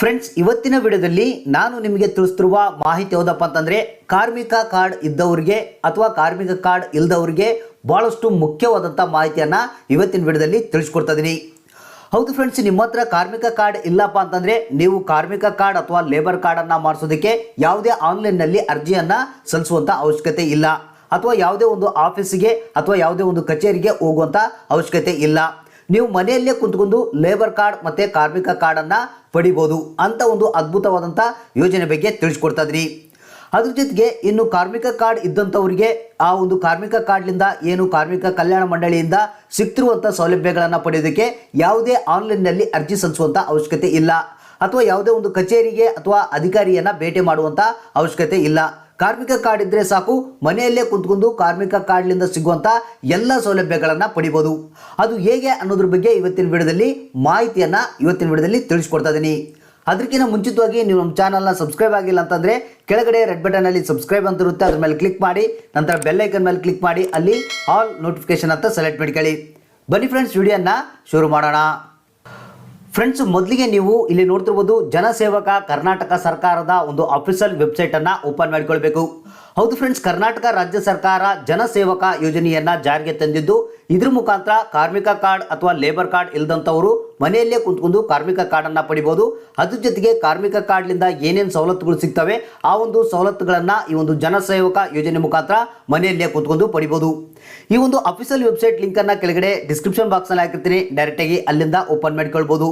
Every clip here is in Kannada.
ಫ್ರೆಂಡ್ಸ್, ಇವತ್ತಿನ ವಿಡಿಯೋದಲ್ಲಿ ನಾನು ನಿಮಗೆ ತಿಳಿಸ್ತಿರುವ ಮಾಹಿತಿ ಯಾವುದಪ್ಪ ಅಂತಂದರೆ ಕಾರ್ಮಿಕ ಕಾರ್ಡ್ ಇದ್ದವರಿಗೆ ಅಥವಾ ಕಾರ್ಮಿಕ ಕಾರ್ಡ್ ಇಲ್ಲದವರಿಗೆ ಭಾಳಷ್ಟು ಮುಖ್ಯವಾದಂಥ ಮಾಹಿತಿಯನ್ನು ಇವತ್ತಿನ ವಿಡಿಯೋದಲ್ಲಿ ತಿಳಿಸ್ಕೊಡ್ತಾ ಇದ್ದೀನಿ. ಹೌದು ಫ್ರೆಂಡ್ಸ್, ನಿಮ್ಮ ಹತ್ರ ಕಾರ್ಮಿಕ ಕಾರ್ಡ್ ಇಲ್ಲಪ್ಪ ಅಂತಂದರೆ ನೀವು ಕಾರ್ಮಿಕ ಕಾರ್ಡ್ ಅಥವಾ ಲೇಬರ್ ಕಾರ್ಡನ್ನು ಮಾಡಿಸೋದಕ್ಕೆ ಯಾವುದೇ ಆನ್ಲೈನ್ನಲ್ಲಿ ಅರ್ಜಿಯನ್ನು ಸಲ್ಲಿಸುವಂಥ ಅವಶ್ಯಕತೆ ಇಲ್ಲ, ಅಥವಾ ಯಾವುದೇ ಒಂದು ಆಫೀಸಿಗೆ ಅಥವಾ ಯಾವುದೇ ಒಂದು ಕಚೇರಿಗೆ ಹೋಗುವಂಥ ಅವಶ್ಯಕತೆ ಇಲ್ಲ. ನೀವು ಮನೆಯಲ್ಲೇ ಕುಂತ್ಕೊಂಡು ಲೇಬರ್ ಕಾರ್ಡ್ ಮತ್ತು ಕಾರ್ಮಿಕ ಕಾರ್ಡನ್ನು ಪಡಿಬೋದು ಅಂತ ಒಂದು ಅದ್ಭುತವಾದಂಥ ಯೋಜನೆ ಬಗ್ಗೆ ತಿಳಿಸ್ಕೊಡ್ತಾ ಇದ್ದೀನಿ. ಅದ್ರ ಜೊತೆಗೆ ಇನ್ನು ಕಾರ್ಮಿಕ ಕಾರ್ಡ್ ಇದ್ದಂಥವರಿಗೆ ಆ ಒಂದು ಕಾರ್ಮಿಕ ಕಾರ್ಡ್ಲಿಂದ ಏನು ಕಾರ್ಮಿಕ ಕಲ್ಯಾಣ ಮಂಡಳಿಯಿಂದ ಸಿಗ್ತಿರುವಂಥ ಸೌಲಭ್ಯಗಳನ್ನು ಪಡೆಯೋದಕ್ಕೆ ಯಾವುದೇ ಆನ್ಲೈನ್ನಲ್ಲಿ ಅರ್ಜಿ ಸಲ್ಲಿಸುವಂಥ ಅವಶ್ಯಕತೆ ಇಲ್ಲ, ಅಥವಾ ಯಾವುದೇ ಒಂದು ಕಚೇರಿಗೆ ಅಥವಾ ಅಧಿಕಾರಿಯನ್ನು ಭೇಟಿ ಮಾಡುವಂಥ ಅವಶ್ಯಕತೆ ಇಲ್ಲ. ಕಾರ್ಮಿಕ ಕಾರ್ಡ್ ಇದ್ದರೆ ಸಾಕು, ಮನೆಯಲ್ಲೇ ಕುಂತ್ಕೊಂಡು ಕಾರ್ಮಿಕ ಕಾರ್ಡ್ಲಿಂದ ಸಿಗುವಂಥ ಎಲ್ಲ ಸೌಲಭ್ಯಗಳನ್ನು ಪಡಿಬೋದು. ಅದು ಹೇಗೆ ಅನ್ನೋದ್ರ ಬಗ್ಗೆ ಇವತ್ತಿನ ವಿಡಿಯೋದಲ್ಲಿ ತಿಳಿಸ್ಕೊಡ್ತಾ ಇದ್ದೀನಿ. ಅದಕ್ಕಿಂತ ಮುಂಚಿತವಾಗಿ ನೀವು ನಮ್ಮ ಚಾನಲ್ನ ಸಬ್ಸ್ಕ್ರೈಬ್ ಆಗಿಲ್ಲ ಅಂತಂದರೆ ಕೆಳಗಡೆ ರೆಡ್ ಬಟನಲ್ಲಿ ಸಬ್ಸ್ಕ್ರೈಬ್ ಅಂತ ಇರುತ್ತೆ, ಅದ್ರ ಮೇಲೆ ಕ್ಲಿಕ್ ಮಾಡಿ, ನಂತರ ಬೆಲ್ ಐಕನ್ ಮೇಲೆ ಕ್ಲಿಕ್ ಮಾಡಿ ಅಲ್ಲಿ ಆಲ್ ನೋಟಿಫಿಕೇಶನ್ ಅಂತ ಸೆಲೆಕ್ಟ್ ಮಾಡ್ಕೊಳ್ಳಿ. ಬನ್ನಿ ಫ್ರೆಂಡ್ಸ್, ವಿಡಿಯೋನ ಶುರು ಮಾಡೋಣ. ಫ್ರೆಂಡ್ಸ್, ಮೊದಲಿಗೆ ನೀವು ಇಲ್ಲಿ ನೋಡ್ತಿರ್ಬೋದು ಜನಸೇವಕ ಕರ್ನಾಟಕ ಸರ್ಕಾರದ ಒಂದು ಅಫಿಷಿಯಲ್ ವೆಬ್ಸೈಟನ್ನು ಓಪನ್ ಮಾಡಿಕೊಳ್ಬೇಕು. ಹೌದು ಫ್ರೆಂಡ್ಸ್, ಕರ್ನಾಟಕ ರಾಜ್ಯ ಸರ್ಕಾರ ಜನಸೇವಕ ಯೋಜನೆಯನ್ನು ಜಾರಿಗೆ ತಂದಿದ್ದು ಇದ್ರ ಮುಖಾಂತರ ಕಾರ್ಮಿಕ ಕಾರ್ಡ್ ಅಥವಾ ಲೇಬರ್ ಕಾರ್ಡ್ ಇಲ್ಲದಂಥವರು ಮನೆಯಲ್ಲೇ ಕುಂತ್ಕೊಂಡು ಕಾರ್ಮಿಕ ಕಾರ್ಡನ್ನು ಪಡಿಬೋದು. ಅದ್ರ ಜೊತೆಗೆ ಕಾರ್ಮಿಕ ಕಾರ್ಡ್ಲಿಂದ ಏನೇನು ಸವಲತ್ತುಗಳು ಸಿಗ್ತವೆ ಆ ಒಂದು ಸವಲತ್ತುಗಳನ್ನು ಈ ಒಂದು ಜನಸೇವಕ ಯೋಜನೆ ಮುಖಾಂತರ ಮನೆಯಲ್ಲೇ ಕುಂತ್ಕೊಂಡು ಪಡಿಬೋದು. ಈ ಒಂದು ಅಫಿಷಿಯಲ್ ವೆಬ್ಸೈಟ್ ಲಿಂಕನ್ನು ಕೆಳಗಡೆ ಡಿಸ್ಕ್ರಿಪ್ಷನ್ ಬಾಕ್ಸ್ನಲ್ಲಿ ಹಾಕಿರ್ತೀನಿ, ಡೈರೆಕ್ಟಾಗಿ ಅಲ್ಲಿಂದ ಓಪನ್ ಮಾಡಿಕೊಳ್ಬೋದು.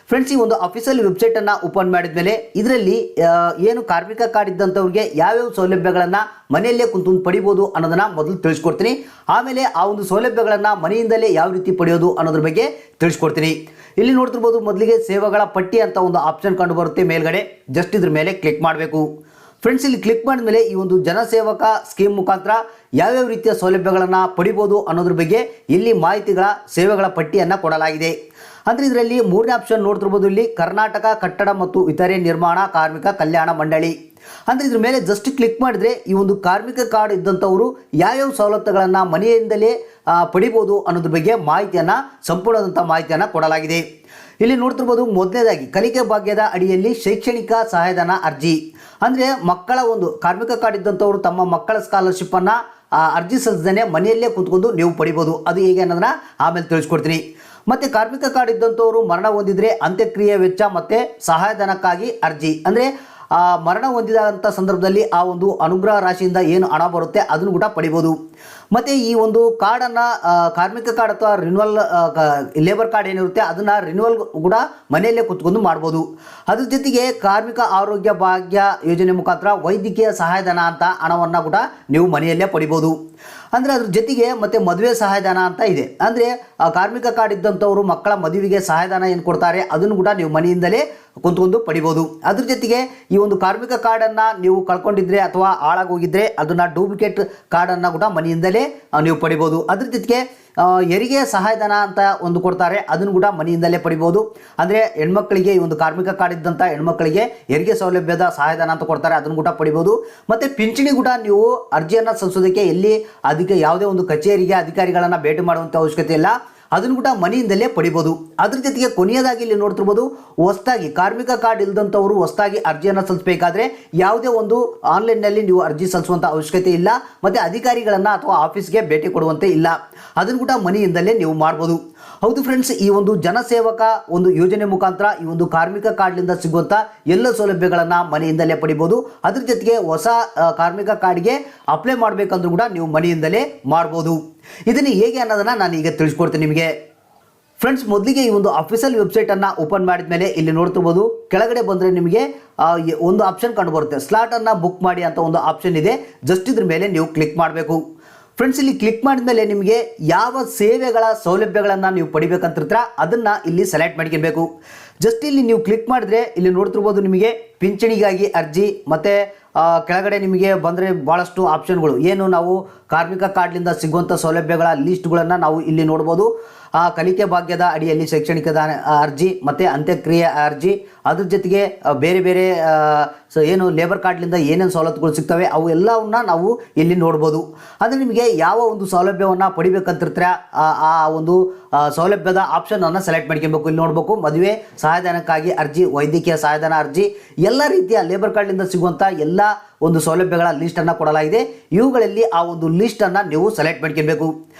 ಫ್ರೆಂಡ್ಸ್, ಈ ಒಂದು ಅಫಿಷಿಯಲ್ ವೆಬ್ಸೈಟನ್ನು ಓಪನ್ ಮಾಡಿದ ಮೇಲೆ ಇದರಲ್ಲಿ ಏನು ಕಾರ್ಮಿಕ ಕಾರ್ಡ್ ಇದ್ದಂಥವ್ರಿಗೆ ಯಾವ್ಯಾವ ಸೌಲಭ್ಯಗಳನ್ನು ಮನೆಯಲ್ಲೇ ಕುಂತ್ಕೊಂಡು ಪಡಿಬೋದು ಅನ್ನೋದನ್ನು ಮೊದಲು ತಿಳಿಸ್ಕೊಡ್ತೀನಿ. ಆಮೇಲೆ ಆ ಒಂದು ಸೌಲಭ್ಯಗಳನ್ನು ಮನೆಯಿಂದಲೇ ಯಾವ ರೀತಿ ಪಡೆಯೋದು ಅನ್ನೋದ್ರ ಬಗ್ಗೆ ತಿಳಿಸ್ಕೊಡ್ತೀನಿ. ಇಲ್ಲಿ ನೋಡ್ತಿರ್ಬೋದು, ಮೊದಲಿಗೆ ಸೇವೆಗಳ ಪಟ್ಟಿ ಅಂತ ಒಂದು ಆಪ್ಷನ್ ಕಂಡು ಬರುತ್ತೆ ಮೇಲ್ಗಡೆ. ಜಸ್ಟ್ ಇದ್ರ ಮೇಲೆ ಕ್ಲಿಕ್ ಮಾಡಬೇಕು. ಫ್ರೆಂಡ್ಸ್, ಇಲ್ಲಿ ಕ್ಲಿಕ್ ಮಾಡಿದ ಮೇಲೆ ಈ ಒಂದು ಜನಸೇವಕ ಸ್ಕೀಮ್ ಮುಖಾಂತರ ಯಾವ್ಯಾವ ರೀತಿಯ ಸೌಲಭ್ಯಗಳನ್ನು ಪಡಿಬೋದು ಅನ್ನೋದ್ರ ಬಗ್ಗೆ ಇಲ್ಲಿ ಸೇವೆಗಳ ಪಟ್ಟಿಯನ್ನು ಕೊಡಲಾಗಿದೆ. ಅಂದರೆ ಇದರಲ್ಲಿ ಮೂರನೇ ಆಪ್ಷನ್ ನೋಡ್ತಿರ್ಬೋದು, ಇಲ್ಲಿ ಕರ್ನಾಟಕ ಕಟ್ಟಡ ಮತ್ತು ಇತರೆ ನಿರ್ಮಾಣ ಕಾರ್ಮಿಕ ಕಲ್ಯಾಣ ಮಂಡಳಿ. ಅಂದರೆ ಇದ್ರ ಮೇಲೆ ಜಸ್ಟ್ ಕ್ಲಿಕ್ ಮಾಡಿದರೆ ಈ ಒಂದು ಕಾರ್ಮಿಕ ಕಾರ್ಡ್ ಇದ್ದಂಥವರು ಯಾವ್ಯಾವ ಸವಲತ್ತುಗಳನ್ನು ಮನೆಯಿಂದಲೇ ಪಡಿಬೋದು ಅನ್ನೋದ್ರ ಬಗ್ಗೆ ಸಂಪೂರ್ಣವಾದಂಥ ಮಾಹಿತಿಯನ್ನು ಕೊಡಲಾಗಿದೆ. ಇಲ್ಲಿ ನೋಡ್ತಿರ್ಬೋದು, ಮೊದಲನೇದಾಗಿ ಕಲಿಕೆ ಭಾಗ್ಯದ ಅಡಿಯಲ್ಲಿ ಶೈಕ್ಷಣಿಕ ಸಹಾಯಧನ ಅರ್ಜಿ. ಅಂದರೆ ಮಕ್ಕಳ ಒಂದು ಕಾರ್ಮಿಕ ಕಾರ್ಡ್ ಇದ್ದಂಥವರು ತಮ್ಮ ಮಕ್ಕಳ ಸ್ಕಾಲರ್ಶಿಪ್ಪನ್ನು ಅರ್ಜಿ ಸಲ್ಲಿಸದೇ ಮನೆಯಲ್ಲೇ ಕುಂತ್ಕೊಂಡು ನೀವು ಪಡಿಬೋದು. ಅದು ಹೇಗೆ ಅನ್ನೋದನ್ನ ಆಮೇಲೆ ತಿಳಿಸ್ಕೊಡ್ತೀನಿ. ಮತ್ತು ಕಾರ್ಮಿಕ ಕಾರ್ಡ್ ಇದ್ದಂಥವರು ಮರಣ ಹೊಂದಿದರೆ ಅಂತ್ಯಕ್ರಿಯೆ ವೆಚ್ಚ ಮತ್ತು ಸಹಾಯಧನಕ್ಕಾಗಿ ಅರ್ಜಿ. ಅಂದರೆ ಮರಣ ಹೊಂದಿದಂಥ ಸಂದರ್ಭದಲ್ಲಿ ಆ ಒಂದು ಅನುಗ್ರಹ ರಾಶಿಯಿಂದ ಏನು ಹಣ ಬರುತ್ತೆ ಅದನ್ನು ಕೂಡ ಪಡಿಬೋದು. ಮತ್ತು ಈ ಒಂದು ಕಾರ್ಡನ್ನು ಕಾರ್ಮಿಕ ಕಾರ್ಡ್ ಅಥವಾ ರಿನ್ಯೂವಲ್ ಲೇಬರ್ ಕಾರ್ಡ್ ಏನಿರುತ್ತೆ ಅದನ್ನು ರಿನ್ಯೂವಲ್ ಕೂಡ ಮನೆಯಲ್ಲೇ ಕುತ್ಕೊಂಡು ಮಾಡ್ಬೋದು. ಅದ್ರ ಜೊತೆಗೆ ಕಾರ್ಮಿಕ ಆರೋಗ್ಯ ಭಾಗ್ಯ ಯೋಜನೆ ಮುಖಾಂತರ ವೈದ್ಯಕೀಯ ಸಹಾಯಧನ ಅಂತ ಹಣವನ್ನು ಕೂಡ ನೀವು ಮನೆಯಲ್ಲೇ ಪಡಿಬೋದು. ಅಂದರೆ ಅದ್ರ ಜೊತೆಗೆ ಮತ್ತು ಮದುವೆ ಸಹಾಯಧನ ಅಂತ ಇದೆ. ಅಂದರೆ ಕಾರ್ಮಿಕ ಕಾರ್ಡ್ ಇದ್ದಂಥವರು ಮಕ್ಕಳ ಮದುವೆಗೆ ಸಹಾಯಧನ ಏನು ಕೊಡ್ತಾರೆ ಅದನ್ನು ಕೂಡ ನೀವು ಮನೆಯಿಂದಲೇ ಕುಂತ್ಕೊಂಡು ಪಡಿಬೋದು. ಅದ್ರ ಜೊತೆಗೆ ಈ ಒಂದು ಕಾರ್ಮಿಕ ಕಾರ್ಡನ್ನು ನೀವು ಕಳ್ಕೊಂಡಿದ್ರೆ ಅಥವಾ ಹಾಳಾಗೋಗಿದ್ರೆ ಅದನ್ನು ಡೂಪ್ಲಿಕೇಟ್ ಕಾರ್ಡನ್ನು ಕೂಡ ಮನೆಯಿಂದಲೇ ನೀವು ಪಡಿಬೋದು. ಅದ್ರ ಜೊತೆಗೆ ಹೆರಿಗೆ ಸಹಾಯಧನ ಅಂತ ಒಂದು ಕೊಡ್ತಾರೆ, ಅದನ್ನು ಕೂಡ ಮನೆಯಿಂದಲೇ ಪಡಿಬೋದು. ಅಂದರೆ ಹೆಣ್ಮಕ್ಳಿಗೆ ಈ ಒಂದು ಕಾರ್ಮಿಕ ಕಾರ್ಡ್ ಇದ್ದಂಥ ಹೆಣ್ಮಕ್ಳಿಗೆ ಹೆರಿಗೆ ಸೌಲಭ್ಯದ ಸಹಾಯಧನ ಅಂತ ಕೊಡ್ತಾರೆ, ಅದನ್ನು ಕೂಡ ಪಡಿಬೋದು. ಮತ್ತು ಪಿಂಚಣಿ ಕೂಡ ನೀವು ಅರ್ಜಿಯನ್ನು ಸಲ್ಲಿಸೋದಕ್ಕೆ ಅದಕ್ಕೆ ಯಾವುದೇ ಒಂದು ಕಚೇರಿಗೆ ಅಧಿಕಾರಿಗಳನ್ನು ಭೇಟಿ ಮಾಡುವಂಥ ಅವಶ್ಯಕತೆ ಇಲ್ಲ, ಅದನ್ನು ಕೂಡ ಮನೆಯಿಂದಲೇ ಪಡಿಬೋದು. ಅದ್ರ ಜೊತೆಗೆ ಕೊನೆಯದಾಗಿ ಇಲ್ಲಿ ನೋಡ್ತಿರ್ಬೋದು, ಹೊಸದಾಗಿ ಕಾರ್ಮಿಕ ಕಾರ್ಡ್ ಇಲ್ಲದಂಥವರು ಹೊಸದಾಗಿ ಅರ್ಜಿಯನ್ನು ಸಲ್ಲಿಸಬೇಕಾದ್ರೆ ಯಾವುದೇ ಒಂದು ಆನ್ಲೈನ್ನಲ್ಲಿ ನೀವು ಅರ್ಜಿ ಸಲ್ಲಿಸುವಂಥ ಅವಶ್ಯಕತೆ ಇಲ್ಲ, ಮತ್ತು ಅಧಿಕಾರಿಗಳನ್ನು ಅಥವಾ ಆಫೀಸ್ಗೆ ಭೇಟಿ ಕೊಡುವಂತೆ ಇಲ್ಲ, ಅದನ್ನು ಕೂಡ ಮನೆಯಿಂದಲೇ ನೀವು ಮಾಡ್ಬೋದು. ಹೌದು ಫ್ರೆಂಡ್ಸ್, ಈ ಒಂದು ಜನಸೇವಕ ಒಂದು ಯೋಜನೆ ಮುಖಾಂತರ ಈ ಒಂದು ಕಾರ್ಮಿಕ ಕಾರ್ಡ್ಲಿಂದ ಸಿಗುವಂಥ ಎಲ್ಲ ಸೌಲಭ್ಯಗಳನ್ನು ಮನೆಯಿಂದಲೇ ಪಡಿಬೋದು. ಅದ್ರ ಜೊತೆಗೆ ಹೊಸ ಕಾರ್ಮಿಕ ಕಾರ್ಡ್ಗೆ ಅಪ್ಲೈ ಮಾಡಬೇಕಂದ್ರೂ ಕೂಡ ನೀವು ಮನೆಯಿಂದಲೇ ಮಾಡ್ಬೋದು. ಇದನ್ನು ಹೇಗೆ ಅನ್ನೋದನ್ನು ನಾನು ಈಗ ತಿಳಿಸ್ಕೊಡ್ತೀನಿ ನಿಮಗೆ. ಫ್ರೆಂಡ್ಸ್, ಮೊದಲಿಗೆ ಈ ಒಂದು ಅಫಿಷಿಯಲ್ ವೆಬ್ಸೈಟನ್ನು ಓಪನ್ ಮಾಡಿದ ಮೇಲೆ ಇಲ್ಲಿ ನೋಡ್ತಿರ್ಬೋದು, ಕೆಳಗಡೆ ಬಂದರೆ ನಿಮಗೆ ಒಂದು ಆಪ್ಷನ್ ಕಂಡು ಬರುತ್ತೆ, ಸ್ಲಾಟನ್ನು ಬುಕ್ ಮಾಡಿ ಅಂತ ಒಂದು ಆಪ್ಷನ್ ಇದೆ. ಜಸ್ಟ್ ಇದ್ರ ಮೇಲೆ ನೀವು ಕ್ಲಿಕ್ ಮಾಡಬೇಕು. ಫ್ರೆಂಡ್ಸ್, ಇಲ್ಲಿ ಕ್ಲಿಕ್ ಮಾಡಿದ ಮೇಲೆ ನಿಮಗೆ ಯಾವ ಸೇವೆಗಳ ಸೌಲಭ್ಯಗಳನ್ನು ನೀವು ಪಡಿಬೇಕಂತಿರ್ತೀರ ಅದನ್ನು ಇಲ್ಲಿ ಸೆಲೆಕ್ಟ್ ಮಾಡ್ಕೊಬೇಕು. ಜಸ್ಟ್ ಇಲ್ಲಿ ನೀವು ಕ್ಲಿಕ್ ಮಾಡಿದ್ರೆ ಇಲ್ಲಿ ನೋಡ್ತಿರ್ಬೋದು, ನಿಮಗೆ ಪಿಂಚಣಿಗಾಗಿ ಅರ್ಜಿ ಮತ್ತು ಕೆಳಗಡೆ ನಿಮಗೆ ಬಂದರೆ ಭಾಳಷ್ಟು ಆಪ್ಷನ್ಗಳು ಏನು ನಾವು ಕಾರ್ಮಿಕ ಕಾರ್ಡ್ಲಿಂದ ಸಿಗುವಂಥ ಸೌಲಭ್ಯಗಳ ಲಿಸ್ಟ್ಗಳನ್ನು ನಾವು ಇಲ್ಲಿ ನೋಡ್ಬೋದು. ಕಲಿಕೆ ಭಾಗ್ಯದ ಅಡಿಯಲ್ಲಿ ಶೈಕ್ಷಣಿಕ ಅರ್ಜಿ ಮತ್ತು ಅಂತ್ಯಕ್ರಿಯೆ ಅರ್ಜಿ, ಅದ್ರ ಜೊತೆಗೆ ಬೇರೆ ಬೇರೆ ಏನು ಲೇಬರ್ ಕಾರ್ಡ್ಲಿಂದ ಏನೇನು ಸವಲತ್ತುಗಳು ಸಿಗ್ತವೆ ಅವು ಎಲ್ಲವನ್ನ ನಾವು ಇಲ್ಲಿ ನೋಡ್ಬೋದು. ಅಂದರೆ ನಿಮಗೆ ಯಾವ ಒಂದು ಸೌಲಭ್ಯವನ್ನು ಪಡಿಬೇಕಂತಿರ್ತೀರ ಆ ಒಂದು ಸೌಲಭ್ಯದ ಆಪ್ಷನ್ ಅನ್ನು ಸೆಲೆಕ್ಟ್ ಮಾಡ್ಕೊಬೇಕು. ಇಲ್ಲಿ ನೋಡಬೇಕು ಮದುವೆ ಸಹಾಯಧನಕ್ಕಾಗಿ ಅರ್ಜಿ, ವೈದ್ಯಕೀಯ ಸಹಾಯಧನ ಅರ್ಜಿ, ಎಲ್ಲ ರೀತಿಯ ಲೇಬರ್ ಕಾರ್ಡ್ನಿಂದ ಸಿಗುವಂಥ ಎಲ್ಲ ಒಂದು ಸೌಲಭ್ಯಗಳ ಲಿಸ್ಟನ್ನು ಕೊಡಲಾಗಿದೆ. ಇವುಗಳಲ್ಲಿ ಆ ಒಂದು ಲಿಸ್ಟನ್ನು ನೀವು ಸೆಲೆಕ್ಟ್ ಮಾಡ್ಕೊಬೇಕು.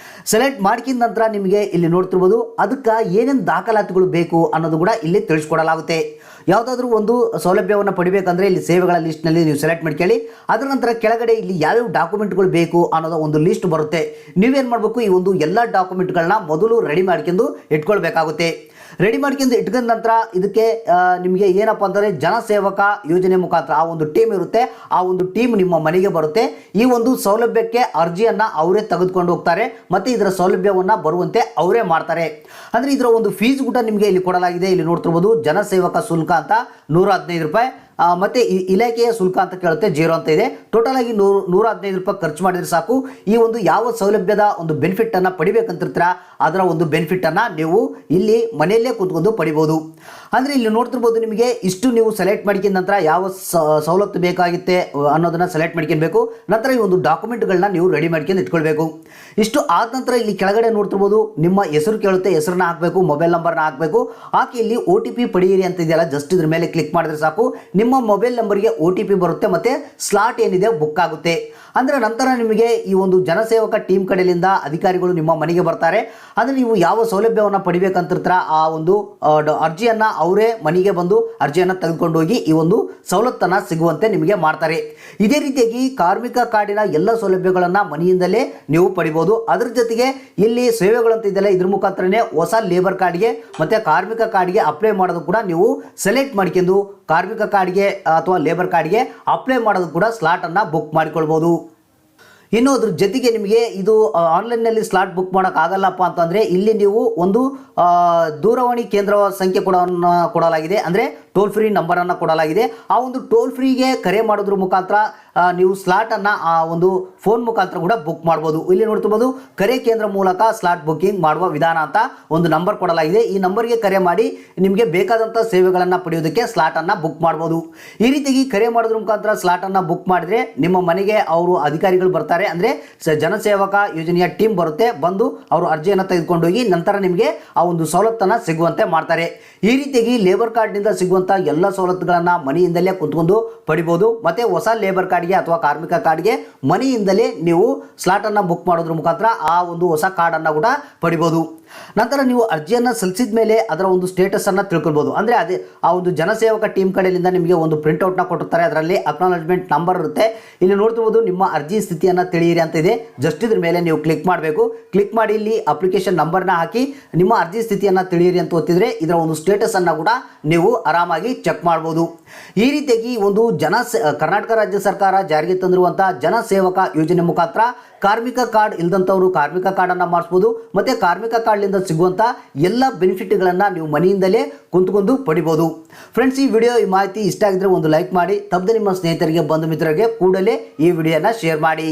ಸೆಲೆಕ್ಟ್ ಮಾಡ್ಕಿದ ನಂತರ ನಿಮಗೆ ಇಲ್ಲಿ ನೋಡ್ತಿರ್ಬೋದು ಅದಕ್ಕೆ ಏನೇನು ದಾಖಲಾತಿಗಳು ಬೇಕು ಅನ್ನೋದು ಕೂಡ ಇಲ್ಲಿ ತಿಳಿಸ್ಕೊಡಲಾಗುತ್ತೆ. ಯಾವುದಾದ್ರೂ ಒಂದು ಸೌಲಭ್ಯವನ್ನು ಪಡಿಬೇಕಂದ್ರೆ ಇಲ್ಲಿ ಸೇವೆಗಳ ಲಿಸ್ಟ್ನಲ್ಲಿ ನೀವು ಸೆಲೆಕ್ಟ್ ಮಾಡ್ಕೊಳ್ಳಿ. ಅದರ ನಂತರ ಕೆಳಗಡೆ ಇಲ್ಲಿ ಯಾವ್ಯಾವ ಡಾಕ್ಯುಮೆಂಟ್ಗಳು ಬೇಕು ಅನ್ನೋದು ಒಂದು ಲಿಸ್ಟ್ ಬರುತ್ತೆ. ನೀವೇನು ಮಾಡಬೇಕು, ಈ ಒಂದು ಎಲ್ಲ ಡಾಕ್ಯುಮೆಂಟ್ಗಳನ್ನ ಮೊದಲು ರೆಡಿ ಮಾಡ್ಕೊಂಡು ಇಟ್ಕೊಳ್ಬೇಕಾಗುತ್ತೆ. ರೆಡಿ ಮಾಡ್ಕೊಂಡು ಇಟ್ಕೊಂಡ ನಂತರ ಇದಕ್ಕೆ ನಿಮಗೆ ಏನಪ್ಪ ಅಂತಂದರೆ ಜನಸೇವಕ ಯೋಜನೆ ಮುಖಾಂತರ ಆ ಒಂದು ಟೀಮ್ ಇರುತ್ತೆ. ಆ ಒಂದು ಟೀಮ್ ನಿಮ್ಮ ಮನೆಗೆ ಬರುತ್ತೆ. ಈ ಒಂದು ಸೌಲಭ್ಯಕ್ಕೆ ಅರ್ಜಿಯನ್ನು ಅವರೇ ತೆಗೆದುಕೊಂಡು ಹೋಗ್ತಾರೆ ಮತ್ತು ಇದರ ಸೌಲಭ್ಯವನ್ನು ಬರುವಂತೆ ಅವರೇ ಮಾಡ್ತಾರೆ. ಅಂದರೆ ಇದರ ಒಂದು ಫೀಸ್ ಕೂಡ ನಿಮಗೆ ಇಲ್ಲಿ ಕೊಡಲಾಗಿದೆ. ಇಲ್ಲಿ ನೋಡ್ತಿರ್ಬೋದು ಜನಸೇವಕ ಶುಲ್ಕ ಅಂತ 115 ರೂಪಾಯಿ ಮತ್ತು ಇಲಾಖೆಯ ಶುಲ್ಕ ಅಂತ ಕೇಳುತ್ತೆ 0 ಅಂತ ಇದೆ. ಟೋಟಲ್ ಆಗಿ 115 ರೂಪಾಯಿ ಖರ್ಚು ಮಾಡಿದರೆ ಸಾಕು. ಈ ಒಂದು ಯಾವ ಸೌಲಭ್ಯದ ಒಂದು ಬೆನಿಫಿಟನ್ನು ಪಡಿಬೇಕಂತಿರ್ತೀರ ಅದರ ಒಂದು ಬೆನಿಫಿಟನ್ನು ನೀವು ಇಲ್ಲಿ ಮನೆಯಲ್ಲೇ ಕೂತ್ಕೊಂಡು ಪಡಿಬೋದು. ಅಂದರೆ ಇಲ್ಲಿ ನೋಡ್ತಿರ್ಬೋದು ನಿಮಗೆ ಇಷ್ಟು ನೀವು ಸೆಲೆಕ್ಟ್ ಮಾಡ್ಕೊಂಡ ನಂತರ ಯಾವ ಸವಲತ್ತು ಬೇಕಾಗುತ್ತೆ ಅನ್ನೋದನ್ನು ಸೆಲೆಕ್ಟ್ ಮಾಡ್ಕೊಬೇಕು. ನಂತರ ಈ ಒಂದು ಡಾಕ್ಯುಮೆಂಟ್ಗಳನ್ನ ನೀವು ರೆಡಿ ಮಾಡ್ಕೊಂಡು ಇಟ್ಕೊಳ್ಬೇಕು. ಇಷ್ಟು ಆದ ನಂತರ ಇಲ್ಲಿ ಕೆಳಗಡೆ ನೋಡ್ತಿರ್ಬೋದು ನಿಮ್ಮ ಹೆಸರು ಕೇಳುತ್ತೆ, ಹೆಸರನ್ನ ಹಾಕಬೇಕು, ಮೊಬೈಲ್ ನಂಬರ್ನ ಹಾಕಬೇಕು. ಹಾಕಿ ಇಲ್ಲಿ OTP ಪಡೆಯಿರಿ ಅಂತ ಇದೆಯಲ್ಲ, ಜಸ್ಟ್ ಇದ್ರ ಮೇಲೆ ಕ್ಲಿಕ್ ಮಾಡಿದ್ರೆ ಸಾಕು ನಿಮ್ಮ ಮೊಬೈಲ್ ನಂಬರ್ಗೆ OTP ಬರುತ್ತೆ ಮತ್ತು ಸ್ಲಾಟ್ ಏನಿದೆ ಬುಕ್ ಆಗುತ್ತೆ. ಅಂದರೆ ನಂತರ ನಿಮಗೆ ಈ ಒಂದು ಜನಸೇವಕ ಟೀಮ್ ಕಡೆಯಿಂದ ಅಧಿಕಾರಿಗಳು ನಿಮ್ಮ ಮನೆಗೆ ಬರ್ತಾರೆ. ಅಂದರೆ ನೀವು ಯಾವ ಸೌಲಭ್ಯವನ್ನು ಪಡಿಬೇಕಂತಿರ್ತೀರ ಆ ಒಂದು ಅರ್ಜಿಯನ್ನು ಅವರೇ ಮನೆಗೆ ಬಂದು ಅರ್ಜಿಯನ್ನು ತೆಗೆದುಕೊಂಡು ಹೋಗಿ ಈ ಒಂದು ಸವಲತ್ತನ್ನು ಸಿಗುವಂತೆ ನಿಮಗೆ ಮಾಡ್ತಾರೆ. ಇದೇ ರೀತಿಯಾಗಿ ಕಾರ್ಮಿಕ ಕಾರ್ಡಿನ ಎಲ್ಲ ಸೌಲಭ್ಯಗಳನ್ನು ಮನೆಯಿಂದಲೇ ನೀವು ಪಡಿಬೋದು. ಅದರ ಜೊತೆಗೆ ಇಲ್ಲಿ ಸೇವೆಗಳಂತ ಇದೆಯಲ್ಲ, ಇದ್ರ ಮುಖಾಂತರನೇ ಹೊಸ ಲೇಬರ್ ಕಾರ್ಡ್ಗೆ ಮತ್ತು ಕಾರ್ಮಿಕ ಕಾರ್ಡ್ಗೆ ಅಪ್ಲೈ ಮಾಡೋದು ಕೂಡ ನೀವು ಸೆಲೆಕ್ಟ್ ಮಾಡ್ಕೊಂಡು ಕಾರ್ಮಿಕ ಕಾರ್ಡ್ಗೆ ಅಥವಾ ಲೇಬರ್ ಕಾರ್ಡ್ಗೆ ಅಪ್ಲೈ ಮಾಡೋದು ಕೂಡ ಸ್ಲಾಟನ್ನು ಬುಕ್ ಮಾಡಿಕೊಳ್ಬೋದು. ಇನ್ನು ಅದ್ರ ಜೊತೆಗೆ ನಿಮಗೆ ಇದು ಆನ್ಲೈನ್ನಲ್ಲಿ ಸ್ಲಾಟ್ ಬುಕ್ ಮಾಡೋಕ್ಕಾಗಲ್ಲಪ್ಪ ಅಂತಂದರೆ ಇಲ್ಲಿ ನೀವು ಒಂದು ದೂರವಾಣಿ ಕೇಂದ್ರ ಸಂಖ್ಯೆ ಕೂಡ ಕೊಡಲಾಗಿದೆ. ಅಂದರೆ ಟೋಲ್ ಫ್ರೀ ನಂಬರನ್ನು ಕೊಡಲಾಗಿದೆ. ಆ ಒಂದು ಟೋಲ್ ಫ್ರೀಗೆ ಕರೆ ಮಾಡೋದ್ರ ಮುಖಾಂತರ ನೀವು ಸ್ಲಾಟನ್ನು ಆ ಒಂದು ಫೋನ್ ಮುಖಾಂತರ ಕೂಡ ಬುಕ್ ಮಾಡ್ಬೋದು. ಇಲ್ಲಿ ನೋಡ್ತಿರ್ಬೋದು ಕರೆ ಕೇಂದ್ರ ಮೂಲಕ ಸ್ಲಾಟ್ ಬುಕ್ಕಿಂಗ್ ಮಾಡುವ ವಿಧಾನ ಅಂತ ಒಂದು ನಂಬರ್ ಕೊಡಲಾಗಿದೆ. ಈ ನಂಬರ್ಗೆ ಕರೆ ಮಾಡಿ ನಿಮಗೆ ಬೇಕಾದಂಥ ಸೇವೆಗಳನ್ನು ಪಡೆಯೋದಕ್ಕೆ ಸ್ಲಾಟನ್ನು ಬುಕ್ ಮಾಡ್ಬೋದು. ಈ ರೀತಿಯಾಗಿ ಕರೆ ಮಾಡೋದ್ರ ಮುಖಾಂತರ ಸ್ಲಾಟನ್ನು ಬುಕ್ ಮಾಡಿದ್ರೆ ನಿಮ್ಮ ಮನೆಗೆ ಅವರು ಅಧಿಕಾರಿಗಳು ಬರ್ತಾರೆ. ಅಂದರೆ ಜನಸೇವಕ ಯೋಜನೆಯ ಟೀಮ್ ಬರುತ್ತೆ, ಬಂದು ಅವರು ಅರ್ಜಿಯನ್ನು ತೆಗೆದುಕೊಂಡು ಹೋಗಿ ನಂತರ ನಿಮಗೆ ಆ ಒಂದು ಸವಲತ್ತನ್ನು ಸಿಗುವಂತೆ ಮಾಡ್ತಾರೆ. ಈ ರೀತಿಯಾಗಿ ಲೇಬರ್ ಕಾರ್ಡ್ನಿಂದ ಸಿಗುವಂಥ ಎಲ್ಲ ಸವಲತ್ತುಗಳನ್ನು ಮನೆಯಿಂದಲೇ ಕುತ್ಕೊಂಡು ಪಡಿಬೋದು. ಮತ್ತು ಹೊಸ ಲೇಬರ್ ಕಾರ್ಡ್ಗೆ ಅಥವಾ ಕಾರ್ಮಿಕ ಕಾರ್ಡ್ಗೆ ಮನೆಯಿಂದಲೇ ನೀವು ಸ್ಲಾಟನ್ನು ಬುಕ್ ಮಾಡೋದ್ರ ಮುಖಾಂತರ ಆ ಒಂದು ಹೊಸ ಕಾರ್ಡನ್ನು ಕೂಡ ಪಡಿಬೋದು. ನಂತರ ನೀವು ಅರ್ಜಿಯನ್ನು ಸಲ್ಲಿಸಿದ ಮೇಲೆ ಅದರ ಒಂದು ಸ್ಟೇಟಸನ್ನು ತಿಳ್ಕೊಳ್ಬೋದು. ಅಂದರೆ ಅದೇ ಆ ಒಂದು ಜನಸೇವಕ ಟೀಮ್ ಕಡೆಯಿಂದ ನಿಮಗೆ ಒಂದು ಪ್ರಿಂಟ್ಔಟ್ನ ಕೊಟ್ಟಿರ್ತಾರೆ. ಅದರಲ್ಲಿ ಅಕ್ನಾಲಜ್ಮೆಂಟ್ ನಂಬರ್ ಇರುತ್ತೆ. ಇಲ್ಲಿ ನೋಡ್ತಿರ್ಬೋದು ನಿಮ್ಮ ಅರ್ಜಿ ಸ್ಥಿತಿಯನ್ನು ತಿಳಿಯಿರಿ ಅಂತ ಇದೆ. ಜಸ್ಟ್ ಇದ್ರ ಮೇಲೆ ನೀವು ಕ್ಲಿಕ್ ಮಾಡಬೇಕು. ಕ್ಲಿಕ್ ಮಾಡಿ ಇಲ್ಲಿ ಅಪ್ಲಿಕೇಶನ್ ನಂಬರ್ನ ಹಾಕಿ ನಿಮ್ಮ ಅರ್ಜಿ ಸ್ಥಿತಿಯನ್ನು ತಿಳಿಯಿರಿ ಅಂತ ಒತ್ತಿದ್ರೆ ಇದರ ಒಂದು ಸ್ಟೇಟಸನ್ನು ಕೂಡ ನೀವು ಆರಾಮಾಗಿ ಚೆಕ್ ಮಾಡ್ಬೋದು. ಈ ರೀತಿಯಾಗಿ ಒಂದು ಕರ್ನಾಟಕ ರಾಜ್ಯ ಸರ್ಕಾರ ಜಾರಿಗೆ ತಂದಿರುವಂಥ ಜನಸೇವಕ ಯೋಜನೆ ಮುಖಾಂತರ ಕಾರ್ಮಿಕ ಕಾರ್ಡ್ ಇಲ್ದಂಥವರು ಕಾರ್ಮಿಕ ಕಾರ್ಡನ್ನು ಮಾಡಿಸ್ಬೋದು. ಮತ್ತು ಕಾರ್ಮಿಕ ಕಾರ್ಡ್ಲಿಂದ ಸಿಗುವಂಥ ಎಲ್ಲ ಬೆನಿಫಿಟ್ಗಳನ್ನು ನೀವು ಮನೆಯಿಂದಲೇ ಕುಂತ್ಕೊಂಡು ಪಡಿಬೋದು. ಫ್ರೆಂಡ್ಸ್, ಈ ವಿಡಿಯೋ ಈ ಮಾಹಿತಿ ಇಷ್ಟ ಆಗಿದ್ರೆ ಒಂದು ಲೈಕ್ ಮಾಡಿ, ತಪ್ಪದೆ ನಿಮ್ಮ ಸ್ನೇಹಿತರಿಗೆ ಬಂಧು ಮಿತ್ರರಿಗೆ ಕೂಡಲೇ ಈ ವಿಡಿಯೋನ ಶೇರ್ ಮಾಡಿ.